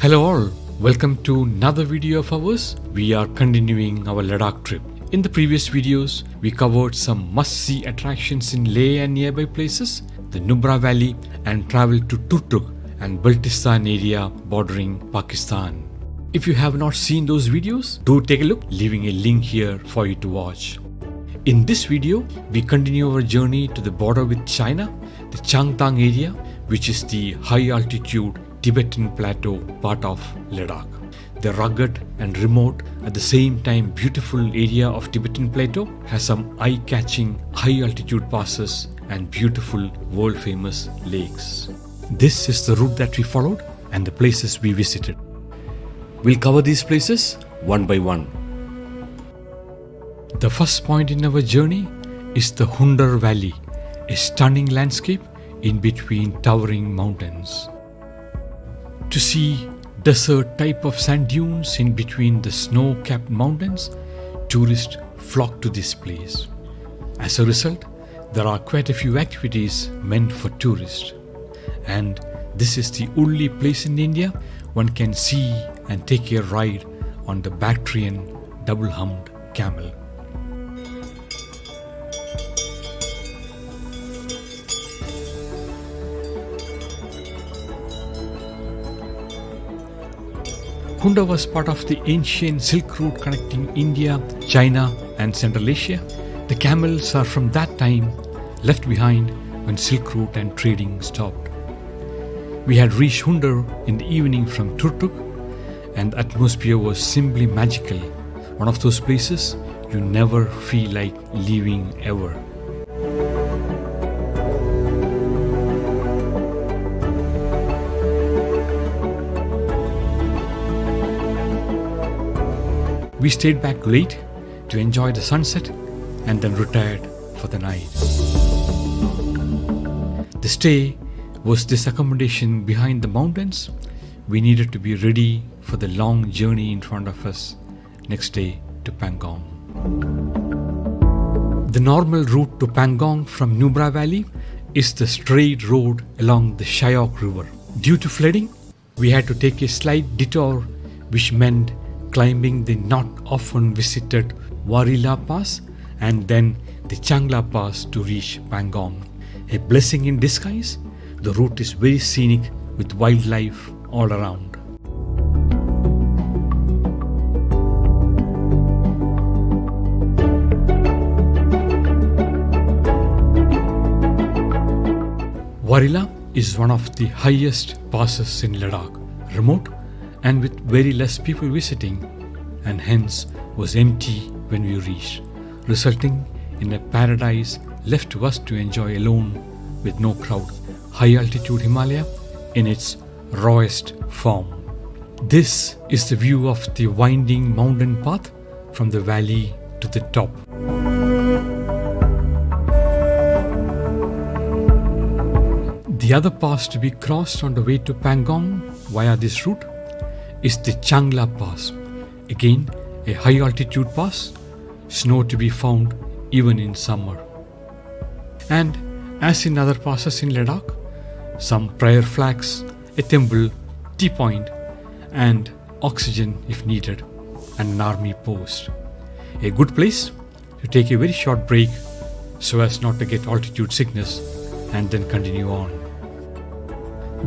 Hello all, welcome to another video of ours. We are continuing our Ladakh trip. In the previous videos, we covered some must-see attractions in Leh and nearby places, the Puga Valley, and traveled to Turtuk and Baltistan area bordering Pakistan. If you have not seen those videos, do take a look, leaving a link here for you to watch. In this video, we continue our journey to the border with China, the Changtang area, which is the high-altitude Tibetan plateau part of Ladakh. The rugged and remote, at the same time beautiful area of Tibetan plateau has some eye-catching high-altitude passes and beautiful world-famous lakes. This is the route that we followed and the places we visited. We'll cover these places one by one. The first point in our journey is the Hunder Valley, a stunning landscape in between towering mountains. To see desert type of sand dunes in between the snow-capped mountains, tourists flock to this place. As a result, there are quite a few activities meant for tourists. And this is the only place in India one can see and take a ride on the Bactrian double-humped camel. Hunder was part of the ancient Silk Route connecting India, China and Central Asia. The camels are from that time left behind when Silk Route and trading stopped. We had reached Hunder in the evening from Turtuk and the atmosphere was simply magical. One of those places you never feel like leaving ever. We stayed back late to enjoy the sunset and then retired for the night. The stay was this accommodation behind the mountains. We needed to be ready for the long journey in front of us next day to Pangong. The normal route to Pangong from Puga Valley is the straight road along the Shyok River. Due to flooding, we had to take a slight detour, which meant climbing the not often visited Wari La Pass and then the Chang La Pass to reach Pangong. A blessing in disguise, the route is very scenic with wildlife all around. Wari La is one of the highest passes in Ladakh, remote and with very less people visiting, and hence was empty when we reached, resulting in a paradise left to us to enjoy alone with no crowd. High altitude Himalaya in its rawest form. This is the view of the winding mountain path from the valley to the top. The other pass to be crossed on the way to Pangong via this route is the Chang La Pass. Again, a high altitude pass, snow to be found even in summer. And as in other passes in Ladakh, some prayer flags, a temple, tea point, and oxygen if needed, and an army post. A good place to take a very short break so as not to get altitude sickness and then continue on.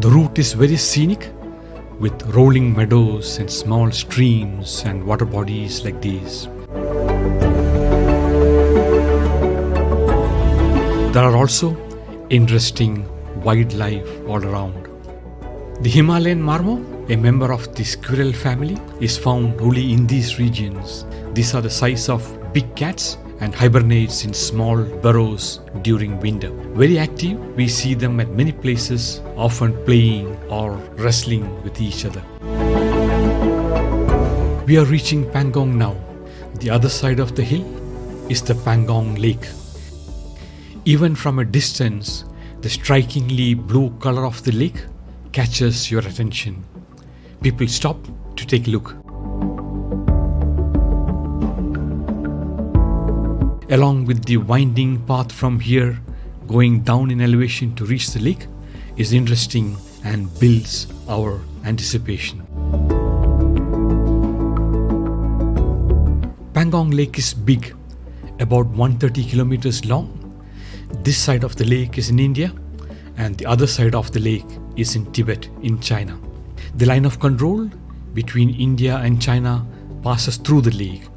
The route is very scenic with rolling meadows and small streams and water bodies like these. There are also interesting wildlife all around. The Himalayan marmot, a member of the squirrel family, is found only in these regions. These are the size of big cats and hibernates in small burrows during winter. Very active, we see them at many places, often playing or wrestling with each other. We are reaching Pangong now. The other side of the hill is the Pangong Lake. Even from a distance, the strikingly blue color of the lake catches your attention. People stop to take a look. Along with the winding path from here, going down in elevation to reach the lake is interesting and builds our anticipation. Pangong Lake is big, about 130 kilometers long. This side of the lake is in India and the other side of the lake is in Tibet in China. The line of control between India and China passes through the lake,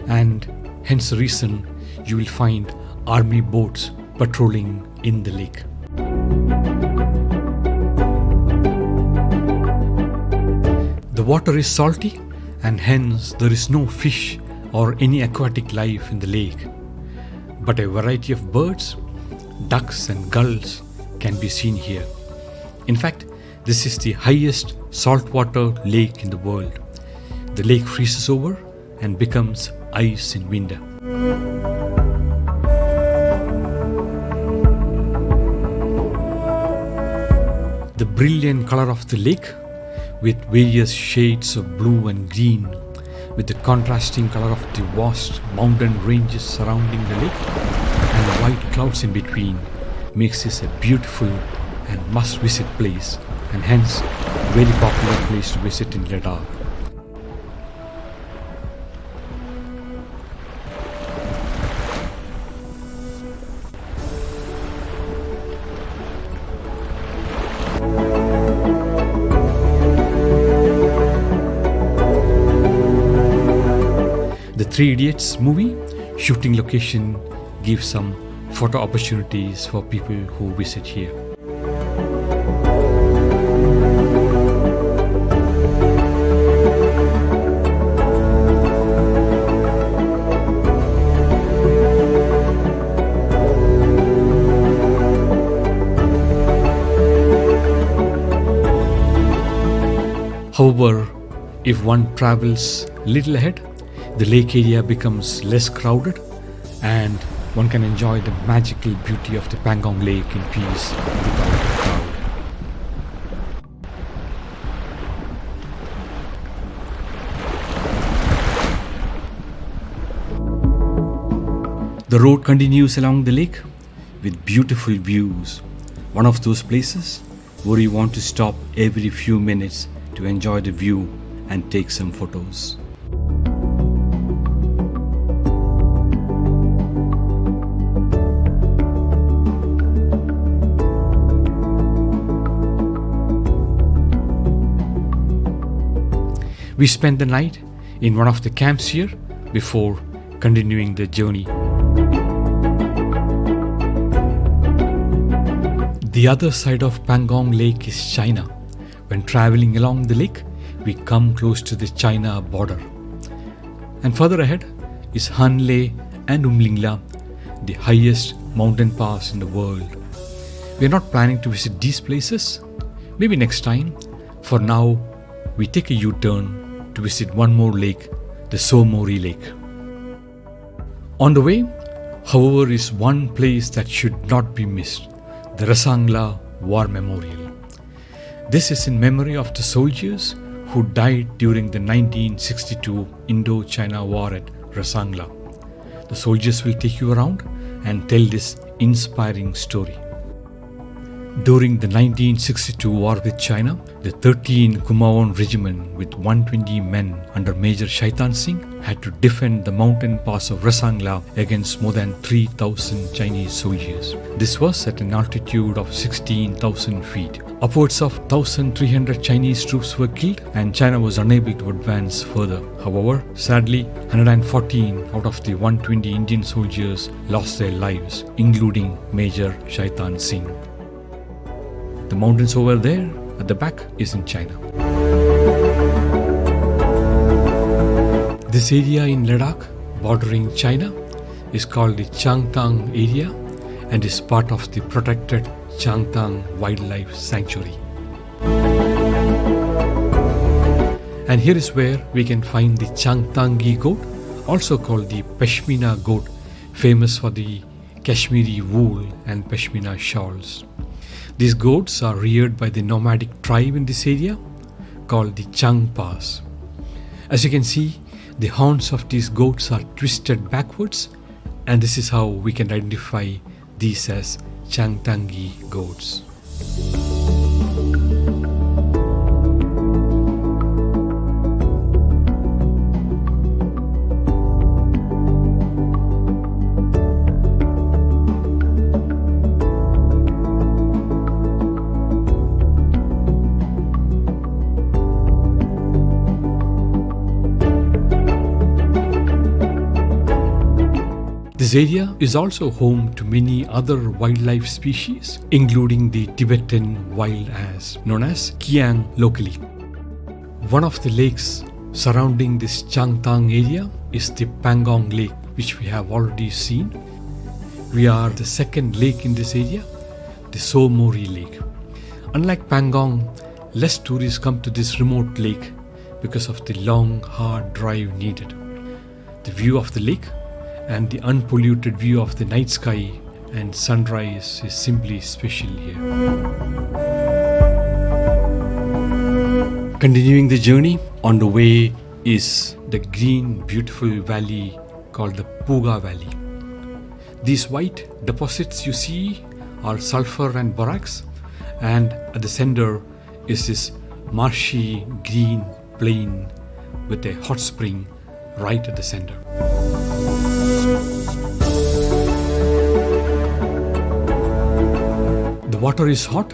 and hence the reason you will find army boats patrolling in the lake. The water is salty and hence there is no fish or any aquatic life in the lake, but a variety of birds, ducks and gulls can be seen here. In fact, this is the highest saltwater lake in the world. The lake freezes over and becomes ice in winter. The brilliant color of the lake, with various shades of blue and green, with the contrasting color of the vast mountain ranges surrounding the lake and white clouds in between, makes this a beautiful and must-visit place, and hence very popular place to visit in Ladakh. The Three Idiots movie shooting location gives some photo opportunities for people who visit here. However, if one travels little ahead, the lake area becomes less crowded and one can enjoy the magical beauty of the Pangong Lake in peace without a crowd. The road continues along the lake with beautiful views. One of those places where you want to stop every few minutes to enjoy the view and take some photos. We spent the night in one of the camps here before continuing the journey. The other side of Pangong Lake is China. When traveling along the lake, we come close to the China border. And further ahead is Hunder and La, the highest mountain pass in the world. We are not planning to visit these places. Maybe next time. For now, we take a U-turn to visit one more lake, the Tso Moriri Lake. On the way, however, is one place that should not be missed, the Razang La War Memorial. This is in memory of the soldiers who died during the 1962 Indo-China War at Rezang La. The soldiers will take you around and tell this inspiring story. During the 1962 war with China, the 13 Kumaon Regiment with 120 men under Major Shaitan Singh had to defend the mountain pass of Rezang La against more than 3,000 Chinese soldiers. This was at an altitude of 16,000 feet. Upwards of 1,300 Chinese troops were killed and China was unable to advance further. However, sadly, 114 out of the 120 Indian soldiers lost their lives, including Major Shaitan Singh. The mountains over there at the back is in China. This area in Ladakh bordering China is called the Changtang area and is part of the protected Changtang Wildlife Sanctuary. And here is where we can find the Changtangi goat, also called the Pashmina goat, famous for the Kashmiri wool and Pashmina shawls. These goats are reared by the nomadic tribe in this area called the Chang Pass. As you can see, the horns of these goats are twisted backwards, and this is how we can identify these as Changtangi goats. This area is also home to many other wildlife species, including the Tibetan wild ass, known as Kiang locally. One of the lakes surrounding this Changtang area is the Pangong Lake, which we have already seen. We are the second lake in this area, the Tso Moriri Lake. Unlike Pangong, less tourists come to this remote lake because of the long, hard drive needed. The view of the lake and the unpolluted view of the night sky and sunrise is simply special here. Continuing the journey, on the way is the green, beautiful valley called the Puga Valley. These white deposits you see are sulfur and borax, and at the center is this marshy green plain with a hot spring right at the center. The water is hot.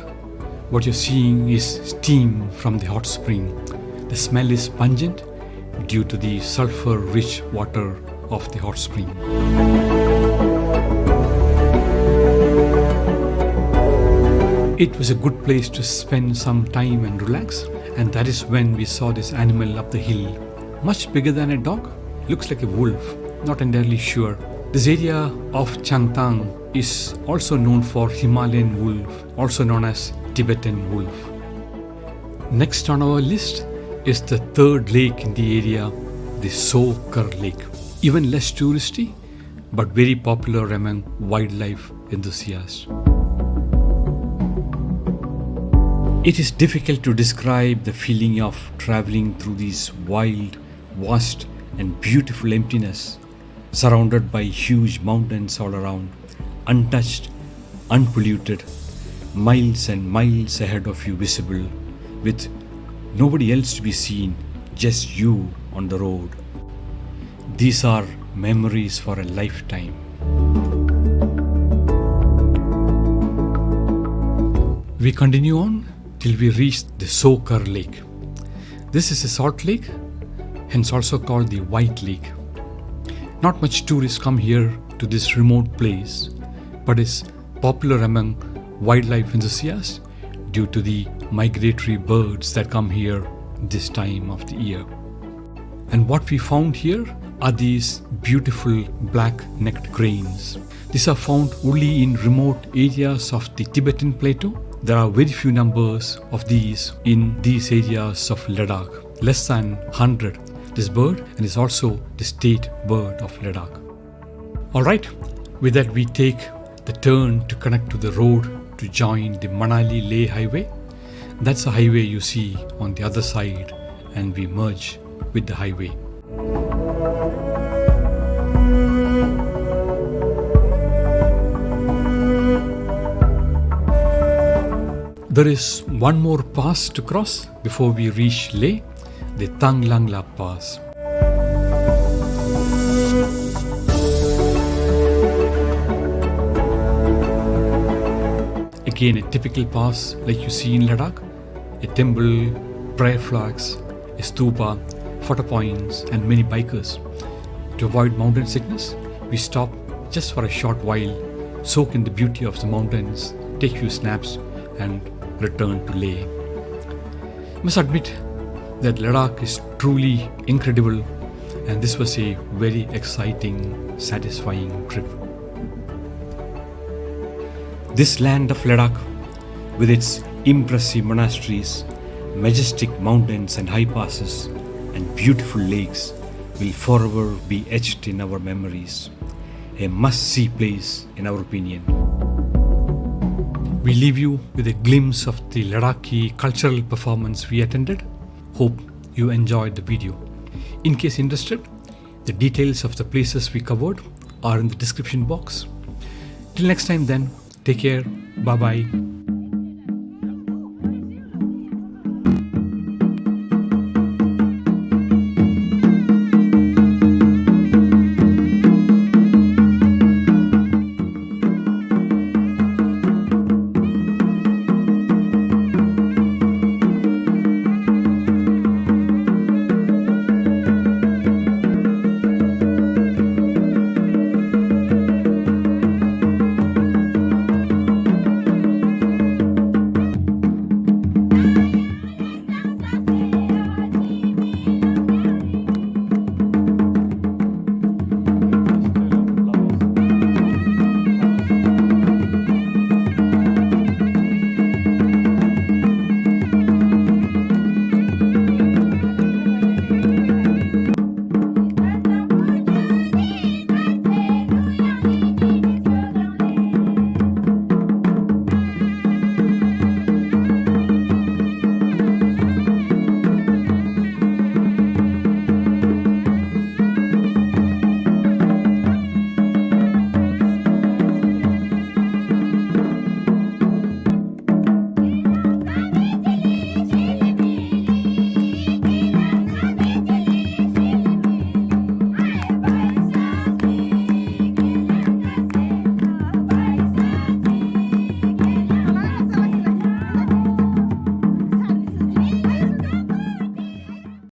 What you're seeing is steam from the hot spring. The smell is pungent due to the sulfur-rich water of the hot spring. It was a good place to spend some time and relax, and that is when we saw this animal up the hill. Much bigger than a dog, looks like a wolf, not entirely sure. This area of Changtang is also known for Himalayan wolf, also known as Tibetan wolf. Next on our list is the third lake in the area, the Tso Kar Lake. Even less touristy, but very popular among wildlife enthusiasts. It is difficult to describe the feeling of traveling through these wild, vast and beautiful emptiness, surrounded by huge mountains all around, untouched, unpolluted, miles and miles ahead of you visible, with nobody else to be seen, just you on the road. These are memories for a lifetime. We continue on till we reach the Tso Kar Lake. This is a salt lake, hence also called the White Lake. Not much tourists come here to this remote place, but is popular among wildlife enthusiasts due to the migratory birds that come here this time of the year. And what we found here are these beautiful black-necked cranes. These are found only in remote areas of the Tibetan plateau. There are very few numbers of these in these areas of Ladakh, less than 100. This bird, and is also the state bird of Ladakh. Alright, with that we take the turn to connect to the road to join the Manali-Leh highway. That's a highway you see on the other side, and we merge with the highway. There is one more pass to cross before we reach Leh, the Tanglang La Pass. Again, a typical pass like you see in Ladakh, a temple, prayer flags, a stupa, photo points and many bikers. To avoid mountain sickness, we stop just for a short while, soak in the beauty of the mountains, take few snaps and return to Leh. I must admit that Ladakh is truly incredible, and this was a very exciting, satisfying trip. This land of Ladakh, with its impressive monasteries, majestic mountains and high passes, and beautiful lakes, will forever be etched in our memories. A must-see place, in our opinion. We leave you with a glimpse of the Ladakhi cultural performance we attended. Hope you enjoyed the video. In case interested, the details of the places we covered are in the description box. Till next time then, take care, bye bye.